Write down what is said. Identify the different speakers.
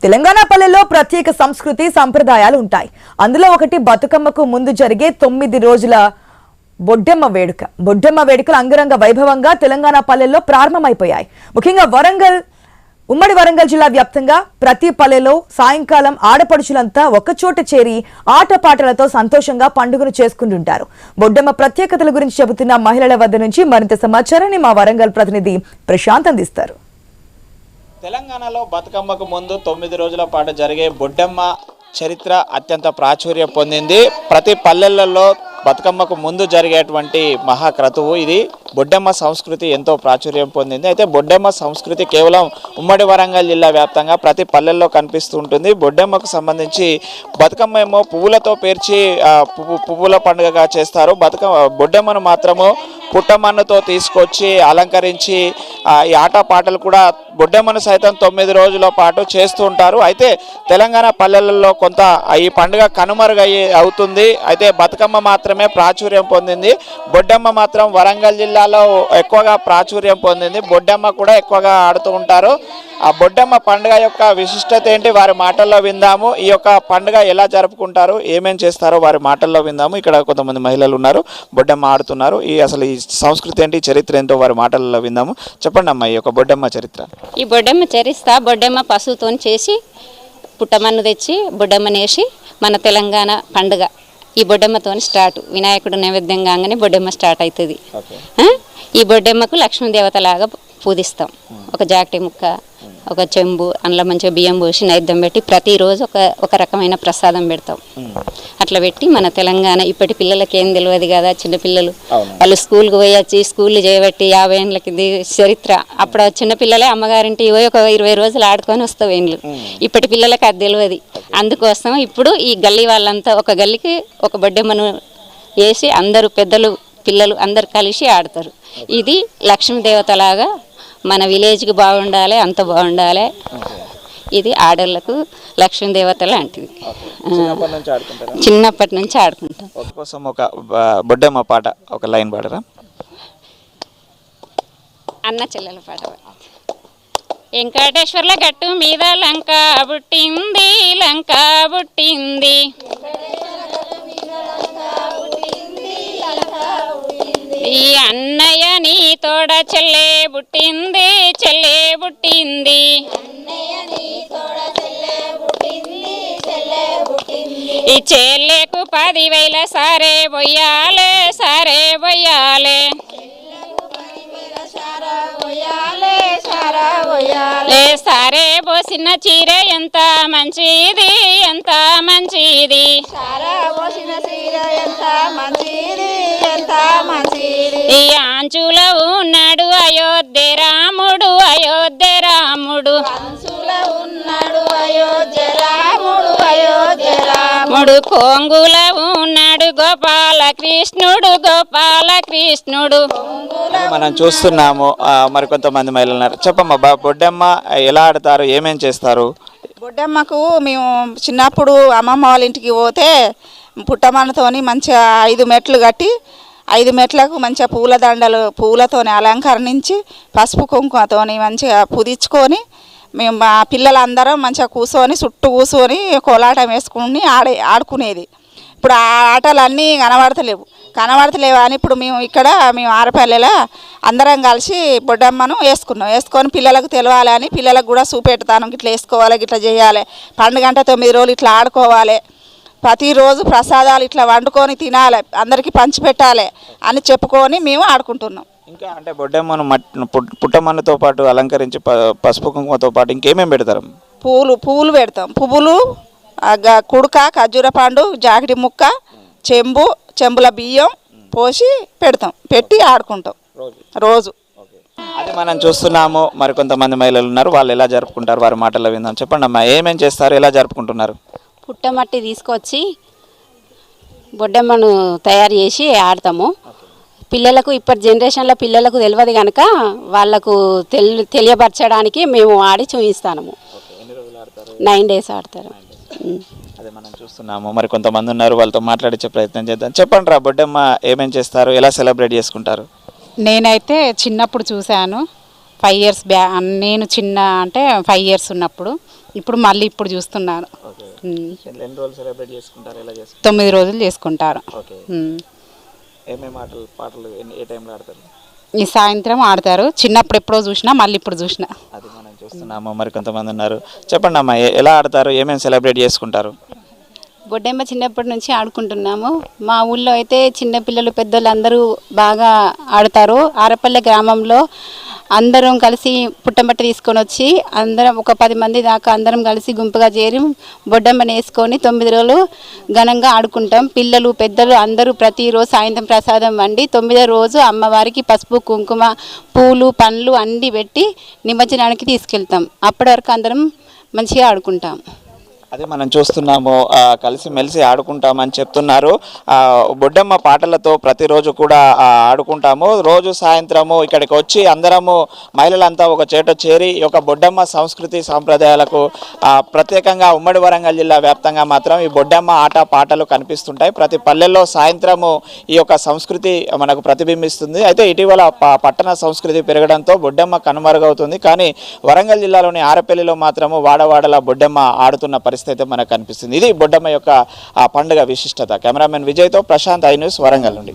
Speaker 1: తెలంగాణ పల్లెల్లో ప్రత్యేక సంస్కృతి సంప్రదాయాలు ఉంటాయి. అందులో ఒకటి బతుకమ్మకు ముందు జరిగే 9 రోజుల బొడ్డెమ్మ వేడుక. బొడ్డెమ్మ వేడుకలు అంగరంగ వైభవంగా తెలంగాణ పల్లెల్లో ప్రారంభమైపోయాయి. ముఖ్యంగా ఉమ్మడి వరంగల్ జిల్లా వ్యాప్తంగా ప్రతి పల్లెలో సాయంకాలం ఆడపడుచులంతా ఒక్కచోట చేరి ఆటపాటలతో సంతోషంగా పండుగను చేసుకుంటుంటారు. బొడ్డెమ్మ ప్రత్యేకతల గురించి చెబుతున్న మహిళల వద్ద నుంచి మరింత సమాచారాన్ని మా వరంగల్ ప్రతినిధి ప్రశాంత్ అందిస్తారు.
Speaker 2: తెలంగాణలో బతుకమ్మకు ముందు 9 రోజుల పాటు జరిగే బొడ్డెమ్మ చరిత్ర అత్యంత ప్రాచుర్యం పొందింది. ప్రతి పల్లెలలో బతుకమ్మకు ముందు జరిగేటువంటి మహాక్రతువు ఇది. బొడ్డెమ్మ సంస్కృతి ఎంతో ప్రాచుర్యం పొందింది. అయితే బొడ్డెమ్మ సంస్కృతి కేవలం ఉమ్మడి వరంగల్ జిల్లా వ్యాప్తంగా ప్రతి పల్లెల్లో కనిపిస్తూ ఉంటుంది. బొడ్డెమ్మకు సంబంధించి బతుకమ్మ ఏమో పువ్వులతో పేర్చి పువ్వుల పండుగగా చేస్తారు. బొడ్డెమ్మను మాత్రము పుట్టమన్నుతో తీసుకొచ్చి అలంకరించి ఈ ఆటపాటలు కూడా బొడ్డెమ్మను సైతం 9 రోజుల పాటు చేస్తూ ఉంటారు. అయితే తెలంగాణ పల్లెలలో కొంత ఈ పండుగ అవుతుంది. అయితే బతుకమ్మ మాత్రమే ప్రాచుర్యం పొందింది. బొడ్డెమ్మ మాత్రం వరంగల్ జిల్లాలో ఎక్కువగా ప్రాచుర్యం పొందింది. బొడ్డెమ్మ కూడా ఎక్కువగా ఆడుతూ ఉంటారు. ఆ బొడ్డెమ్మ పండుగ యొక్క విశిష్టత ఏంటి వారి మాటల్లో విందాము. ఈ యొక్క పండుగ ఎలా జరుపుకుంటారు, ఏమేం చేస్తారో వారి మాటల్లో విందాము. ఇక్కడ కొంతమంది మహిళలు ఉన్నారు, బొడ్డెమ్మ ఆడుతున్నారు. అసలు ఈ సంస్కృతి ఏంటి, చరిత్ర ఏంటో వారి మాటల్లో విందాము. చెప్పండి అమ్మా, ఈ యొక్క బొడ్డెమ్మ చరిత్ర.
Speaker 3: ఈ బొడ్డెమ్మ చరిత్ర బొడ్డెమ్మ పశువుతో చేసి పుట్టమన్ను తెచ్చి బొడ్డెమ్మనేసి మన తెలంగాణ పండుగ ఈ బొడ్డెమ్మతో స్టార్ట్. వినాయకుడు నైవేద్యం కాగానే బొడ్డెమ్మ స్టార్ట్ అవుతుంది. ఈ బొడ్డెమ్మకు లక్ష్మీదేవత లాగా పూజిస్తాం. ఒక జాకెట్ ముక్క, ఒక చెంబు, అందులో మంచిగా బియ్యం పోసి నైవేద్యం పెట్టి ప్రతిరోజు ఒక రకమైన ప్రసాదం పెడతాం. అట్లా పెట్టి మన తెలంగాణ ఇప్పటి పిల్లలకి ఏం తెలియదు కదా, చిన్నపిల్లలు వాళ్ళు స్కూల్కి పోయొచ్చి స్కూళ్ళు చేయబట్టి 50 ఏళ్ళ కింది చరిత్ర. అప్పుడు చిన్నపిల్లలే అమ్మగారింటి ఒక 20 రోజులు ఆడుకొని వస్తావు ఏండ్లు. ఇప్పటి పిల్లలకి అది తెలియదు. అందుకోసం ఇప్పుడు ఈ గల్లీ వాళ్ళంతా ఒక గల్లీకి ఒక బొడ్డెమ్మను వేసి అందరూ పెద్దలు పిల్లలు అందరు కలిసి ఆడతారు. ఇది లక్ష్మీదేవతలాగా మన విలేజ్కి బాగుండాలి, అంత బాగుండాలి. ఇది ఆడళ్ళకు లక్ష్మీదేవత లాంటిది. చిన్నప్పటి నుంచి ఆడుకుంటాం.
Speaker 2: కోసం ఒక బొడ్డెమ్మ పాట ఒక లైన్ పాడరా?
Speaker 3: అన్న చెల్లెల పాట. వెంకటేశ్వర్ల గట్టు మీద లంక బుట్టింది, లంక బుట్టింది. ఈ అన్నయ్య నీ తోడ చెల్లె బుట్టింది, చెల్లె బుట్టింది. ఈ చెల్లెకు 10,000 సారే బొయ్యాలే, సారే బొయ్యాలే. సారే బోసిన చీర ఎంత మంచిది, ఎంత మంచిది. ఈ ఆంచులో ఉన్నాడు అయోధ్య రాముడు, అయోధ్య రాముడు. ముడు కొంగుల ఉన్నాడు గోపాల కృష్ణుడు, గోపాల కృష్ణుడు.
Speaker 2: మనం చూస్తున్నాము. మరి కొంతమంది మహిళలు ఉన్నారు. చెప్పమ్మా, బొడ్డెమ్మ ఎలా ఆడతారు, ఏమేం చేస్తారు?
Speaker 4: బొడ్డెమ్మకు మేము చిన్నప్పుడు అమ్మమ్మ వాళ్ళ ఇంటికి పోతే పుట్టమన్నతోని మంచిగా 5 మెట్లు కట్టి 5 మెట్లకు మంచిగా పూల దండలు పూలతోని అలంకరించి పసుపు కుంకుమతోని మంచిగా పుదించుకొని మేము మా పిల్లలందరం మంచిగా చుట్టూ కూర్చొని కోలాటం వేసుకుని ఆడుకునేది. ఇప్పుడు ఆ ఆటలన్నీ కనబడతలేవు అని ఇప్పుడు మేము ఆరపల్లెలో అందరం కలిసి బొడ్డమ్మను వేసుకొని పిల్లలకు తెలియాలి, పిల్లలకు కూడా చూపెడతాను. ఇట్లా వేసుకోవాలి, ఇట్లా చేయాలి, పండుగ అంటే 9 రోజులు ఇట్లా ఆడుకోవాలి, ప్రతిరోజు ప్రసాదాలు ఇట్లా వండుకొని తినాలి, అందరికీ పంచిపెట్టాలి అని చెప్పుకొని మేము ఆడుకుంటున్నాం.
Speaker 2: ఇంకా అంటే బొడ్డెమ్మను పుట్టమన్నుతో పాటు అలంకరించి పసుపు కుంకుమతో పాటు ఇంకేమేమి పెడతారు?
Speaker 4: పువ్వులు పెడతాం. పువ్వులు, కుడుక, ఖర్జూర పండు, జాకెట్ ముక్క, చెంబుల బియ్యం పోసి పెట్టి ఆడుకుంటాం రోజు.
Speaker 2: అది మనం చూస్తున్నాము. మరి కొంతమంది మహిళలు ఉన్నారు, వాళ్ళు ఎలా జరుపుకుంటారు వారి మాటల్లో విందాం. చెప్పండి అమ్మా, ఏమేం చేస్తారు, ఎలా జరుపుకుంటున్నారు?
Speaker 3: పుట్టమట్టి తీసుకొచ్చి బొడ్డెమ్మను తయారు చేసి ఆడతాము. పిల్లలకు ఇప్పటి జనరేషన్లో పిల్లలకు తెలియదు కనుక వాళ్ళకు తెలియపరచడానికి మేము ఆడి చూపిస్తాము. 9 days ఆడతారు.
Speaker 2: అదే మనం చూస్తున్నాము. మరి కొంతమంది ఉన్నారు, వాళ్ళతో మాట్లాడించే ప్రయత్నం చేద్దాం. చెప్పండి రా, బొడ్డెమ్మ ఏమేం చేస్తారు, ఎలా సెలబ్రేట్ చేసుకుంటారు?
Speaker 5: నేనైతే చిన్నప్పుడు చూశాను. 5 ఇయర్స్ నేను చిన్న అంటే 5 ఇయర్స్ ఉన్నప్పుడు, ఇప్పుడు మళ్ళీ ఇప్పుడు చూస్తున్నాను.
Speaker 2: ఎన్ని రోజులు సెలబ్రేట్ చేసుకుంటారు, ఎలా చేసుకుంటారు?
Speaker 5: 9 రోజులు చేసుకుంటారు.
Speaker 2: ఓకే. ఏమేమి పాటలు ఏ టైంలో ఆడతారు?
Speaker 5: ఈ సాయంత్రం ఆడతారు. చిన్నప్పుడు ఎప్పుడో చూసినా, మళ్ళీ ఇప్పుడు చూసిన.
Speaker 2: అది మనం చూస్తున్నాము. మరి కొంతమంది ఉన్నారు, చెప్పండి అమ్మా, ఎలా ఆడతారు, ఏమేమి సెలబ్రేట్ చేసుకుంటారు?
Speaker 6: బొడ్డెమ్మ చిన్నప్పటి నుంచి ఆడుకుంటున్నాము. మా ఊళ్ళో అయితే చిన్నపిల్లలు పెద్దలు అందరూ బాగా ఆడతారు. ఆరపల్లె గ్రామంలో అందరం కలిసి పుట్టమట్టి తీసుకొని వచ్చి అందరం ఒక 10 మంది దాకా అందరం కలిసి గుంపుగా చేరి బొడ్డమ్మని వేసుకొని 9 రోజులు ఘనంగా ఆడుకుంటాం. పిల్లలు పెద్దలు అందరూ ప్రతిరోజు సాయంత్రం ప్రసాదం వండి 9వ రోజు అమ్మవారికి పసుపు కుంకుమ పూలు పండ్లు అన్నీ పెట్టి నిమజ్జనానికి తీసుకెళ్తాం. అప్పటి వరకు అందరం మంచిగా ఆడుకుంటాం.
Speaker 2: అదే మనం చూస్తున్నాము, కలిసి మెలిసి ఆడుకుంటామని చెప్తున్నారు. బొడ్డమ్మ పాటలతో ప్రతిరోజు కూడా ఆడుకుంటాము. రోజు సాయంత్రము ఇక్కడికి వచ్చి అందరము మహిళలంతా ఒక చేట చేరి ఈ యొక్క బొడ్డమ్మ సంస్కృతి సాంప్రదాయాలకు ప్రత్యేకంగా ఉమ్మడి వరంగల్ జిల్లా వ్యాప్తంగా మాత్రం ఈ బొడ్డమ్మ ఆట పాటలు కనిపిస్తుంటాయి. ప్రతి పల్లెల్లో సాయంత్రము ఈ యొక్క సంస్కృతి మనకు ప్రతిబింబిస్తుంది. అయితే ఇటీవల పట్టణ సంస్కృతి పెరగడంతో బొడ్డమ్మ కనుమరుగవుతుంది. కానీ వరంగల్ జిల్లాలోని ఆరపల్లిలో మాత్రము వాడవాడల బొడ్డమ్మ ఆడుతున్న పరిస్థితి అయితే మనకు కనిపిస్తుంది. ఇది బొడ్డమ్మ యొక్క పండుగ విశిష్టత. కెమెరామెన్ విజయ్తో ప్రశాంత్, ఐ న్యూస్, వరంగల్ నుండి.